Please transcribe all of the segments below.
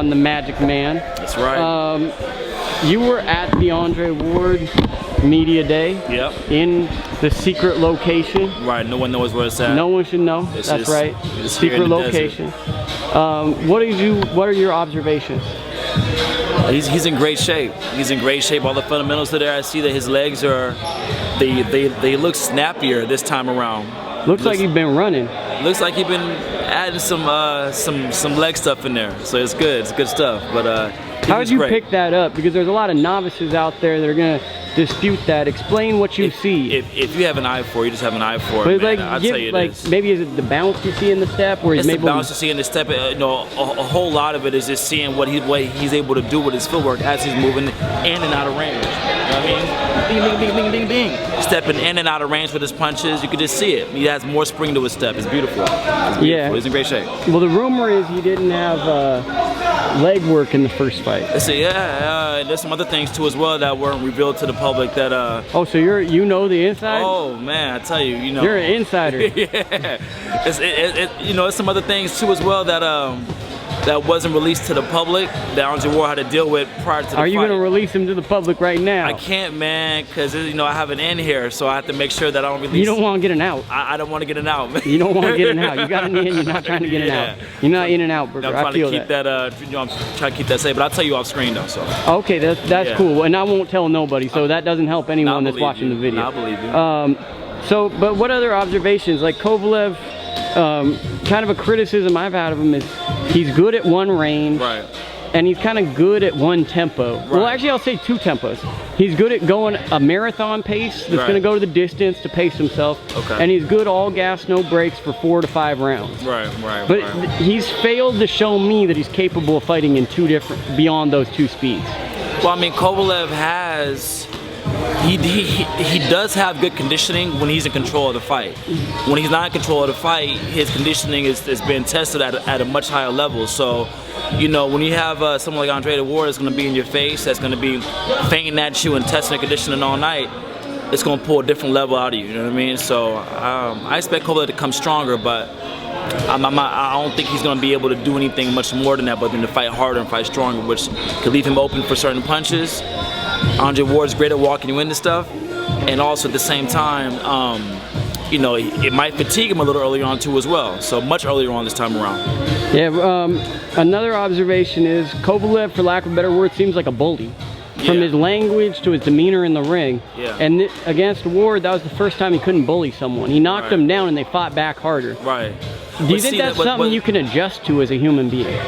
on the Magic Man. That's right. You were at the Andre Ward Media Day. Yep. In the secret location. Right. No one knows where it's at. No one should know. That's right. Secret location. What are your observations? He's in great shape. He's in great shape. All the fundamentals are there. I see that his legs are, they look snappier this time around. Looks like he's been running. Looks like he's been adding some leg stuff in there. So it's good. It's good stuff. But how did you pick that up? Because there's a lot of novices out there that are gonna dispute that. Explain what you see. If you have an eye for it, you just have an eye for it. But man. I'll tell you this. Maybe is it the bounce you see in the step, or it's maybe the bounce you see in the step? You know, a whole lot of it is just seeing what he's able to do with his footwork as he's moving in and out of range. You know what I mean? Ding, ding, ding, ding, ding, ding. Stepping in and out of range with his punches, you can just see it. He has more spring to his step. It's beautiful. Yeah. He's in great shape. Well, the rumor is he didn't have leg work in the first fight. There's some other things too as well that weren't revealed to the public that Oh, so you know the inside? Oh man, I tell you, you know. You're an insider. Yeah. It's some other things too as well that that wasn't released to the public that Andre Ward had to deal with prior to the fight. Are you going to release him to the public right now? I can't, man, because I have an in here, so I have to make sure that I don't release. You don't want to get an out. I don't want to get an out, man. You don't want to get an out. You got an in, you're not trying to get an out. You're not in and out, brother. I'm trying to keep that. I'm trying to keep that safe, but I'll tell you off screen though. So. Okay, that's cool, and I won't tell nobody, so that doesn't help anyone that's watching the video. I believe you. But what other observations? Like Kovalev, kind of a criticism I've had of him is he's good at one range, right, and he's kind of good at one tempo. Right. Well, actually, I'll say two tempos. He's good at going a marathon pace that's going to go to the distance to pace himself, and he's good all gas, no brakes for 4 to 5 rounds. Right. But he's failed to show me that he's capable of fighting in beyond those two speeds. Well, I mean, Kovalev has. He does have good conditioning when he's in control of the fight. When he's not in control of the fight, his conditioning is been tested at a much higher level. So, when you have someone like Andre Ward that's going to be in your face, that's going to be feinting at you and testing and conditioning all night, it's going to pull a different level out of you. You know what I mean? So I expect Kovalev to come stronger, but I don't think he's going to be able to do anything much more than that, but than to fight harder and fight stronger, which could leave him open for certain punches. Andre Ward's great at walking you into stuff, and also at the same time, it might fatigue him a little earlier on too as well. So much earlier on this time around. Yeah. Another observation is Kovalev, for lack of a better word, seems like a bully. From his language to his demeanor in the ring. Yeah. And against Ward, that was the first time he couldn't bully someone. He knocked him down and they fought back harder. Right. Do you think that's something you can adjust to as a human being?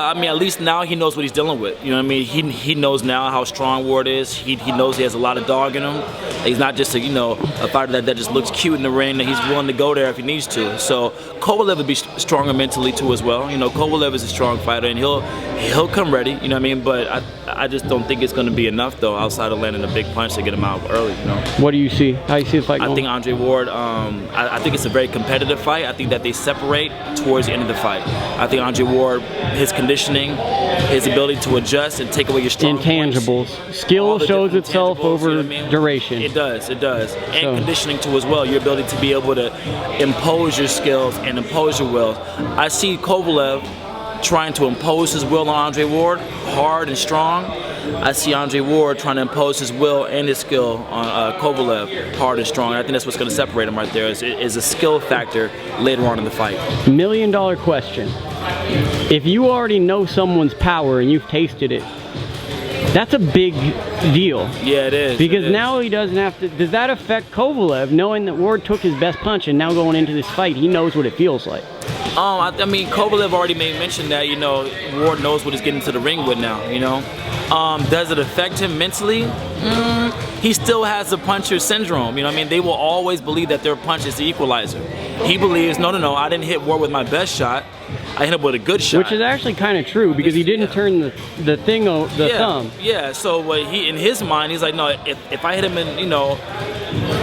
I mean, at least now he knows what he's dealing with. You know what I mean? He knows now how strong Ward is. He knows he has a lot of dog in him. He's not just a fighter that just looks cute in the ring, that he's willing to go there if he needs to. So Kovalev would be stronger mentally too as well. Kovalev is a strong fighter and he'll come ready, you know what I mean? But I just don't think it's going to be enough though, outside of landing a big punch to get him out early, What do you see? How do you see the fight going? I think Andre Ward, I think it's a very competitive fight. I think that they separate towards the end of the fight. I think Andre Ward, his conditioning, his ability to adjust and take away your strong intangibles. Points, skill shows itself over duration. It does. And conditioning too as well. Your ability to be able to impose your skills and impose your will. I see Kovalev trying to impose his will on Andre Ward, hard and strong. I see Andre Ward trying to impose his will and his skill on Kovalev, hard and strong. And I think that's what's going to separate them right there, is a skill factor later on in the fight. $1 million question. If you already know someone's power and you've tasted it, that's a big deal. Yeah, it is. Because now he doesn't have to. Does that affect Kovalev, knowing that Ward took his best punch and now going into this fight, he knows what it feels like? I mean, Kovalev already made mention that, Ward knows what he's getting to the ring with now, Does it affect him mentally? He still has the puncher syndrome, They will always believe that their punch is the equalizer. He believes, no, I didn't hit Ward with my best shot. I hit him with a good shot. Which is actually kind of true, because he didn't turn the thumb. Yeah, so in his mind, he's like, no, if I hit him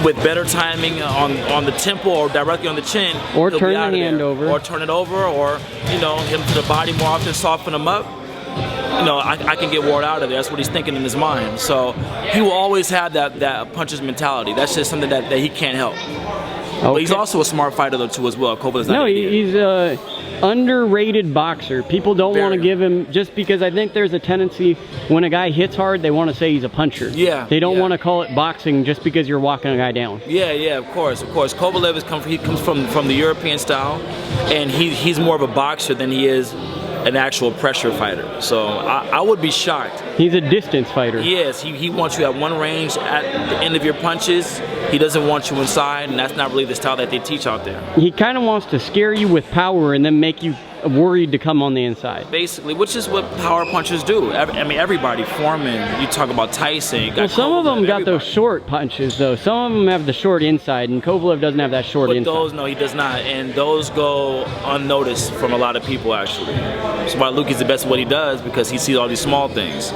with better timing on the temple or directly on the chin, or turn the hand over, or turn it over, or hit him to the body more often, soften him up. I can get Ward out of there. That's what he's thinking in his mind. So he will always have that puncher's mentality. That's just something that he can't help. But he's also a smart fighter though too as well. Kovalev's not no, an idiot. he's a underrated boxer. People don't want to give him, just because I think there's a tendency when a guy hits hard, they want to say he's a puncher. Yeah. They don't want to call it boxing just because you're walking a guy down. Yeah, yeah, of course. Kovalev comes from the European style, and he's more of a boxer than he is an actual pressure fighter. So I would be shocked. He's a distance fighter. Yes, he wants you at one range at the end of your punches. He doesn't want you inside, and that's not really the style that they teach out there. He kind of wants to scare you with power and then make you worried to come on the inside. Basically, which is what power punchers do. I mean, everybody. Foreman, you talk about Tyson. Well, some of them got those short punches, though. Some of them have the short inside, and Kovalev doesn't have that short inside. But those, no, he does not. And those go unnoticed from a lot of people, actually. That's why Lukey's the best at what he does, because he sees all these small things.